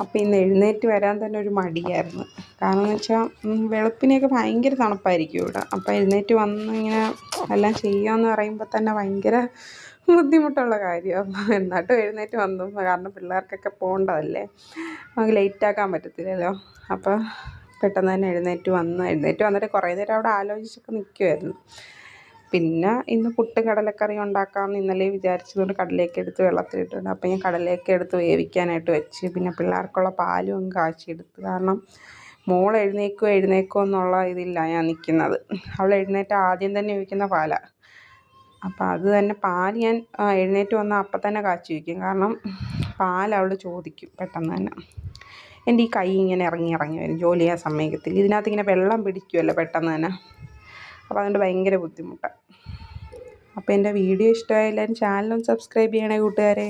അപ്പോൾ ഇന്ന് എഴുന്നേറ്റ് വരാൻ തന്നെ ഒരു മടിയായിരുന്നു. കാരണം എന്ന് വെച്ചാൽ വെളുപ്പിനെയൊക്കെ ഭയങ്കര തണുപ്പായിരിക്കും ഇവിടെ. അപ്പോൾ എഴുന്നേറ്റ് വന്ന് ഇങ്ങനെ എല്ലാം ചെയ്യാമെന്ന് പറയുമ്പോൾ തന്നെ ഭയങ്കര ബുദ്ധിമുട്ടുള്ള കാര്യമാണ്. എന്നിട്ടും എഴുന്നേറ്റ് വന്നു. കാരണം പിള്ളേർക്കൊക്കെ പോകേണ്ടതല്ലേ, നമുക്ക് ലേറ്റാക്കാൻ പറ്റത്തില്ലല്ലോ. അപ്പോൾ പെട്ടെന്ന് തന്നെ എഴുന്നേറ്റ് വന്നിട്ട് കുറേ നേരം അവിടെ ആലോചിച്ചൊക്കെ നിൽക്കുമായിരുന്നു. പിന്നെ ഇന്ന് പുട്ടും കടലക്കറിയും ഉണ്ടാക്കാമെന്ന് ഇന്നലെ വിചാരിച്ചതുകൊണ്ട് കടലയൊക്കെ എടുത്ത് വെള്ളത്തിലിട്ടുണ്ട്. അപ്പോൾ ഞാൻ കടലയൊക്കെ എടുത്ത് വേവിക്കാനായിട്ട് വെച്ച്. പിന്നെ പിള്ളേർക്കുള്ള പാലും അങ്ങ് കാച്ചിയെടുത്ത്. കാരണം മോൾ എഴുന്നേക്കുമോ എന്നുള്ള ഇതിലാണ് ഞാൻ നിൽക്കുന്നത്. അവൾ എഴുന്നേറ്റ് ആദ്യം തന്നെ ഒഴിക്കുന്ന പാലാണ്. അപ്പോൾ അത് തന്നെ പാൽ ഞാൻ എഴുന്നേറ്റ് വന്നാൽ അപ്പം തന്നെ കാച്ചി വയ്ക്കും. കാരണം പാൽ അവൾ ചോദിക്കും പെട്ടെന്ന് തന്നെ. എൻ്റെ ഈ കൈ ഇങ്ങനെ ഇറങ്ങി വരും, ജോലി ചെയ്യാൻ സമ്മതിക്കത്തില്ല. ഇതിനകത്ത് ഇങ്ങനെ വെള്ളം പിടിക്കുമല്ലോ പെട്ടെന്ന് തന്നെ. അപ്പോൾ അതുകൊണ്ട് ഭയങ്കര ബുദ്ധിമുട്ടാണ്. അപ്പോൾ എൻ്റെ വീഡിയോ ഇഷ്ടമായ എല്ലാവരും ചാനലൊന്ന് സബ്സ്ക്രൈബ് ചെയ്യണേ കൂട്ടുകാരെ.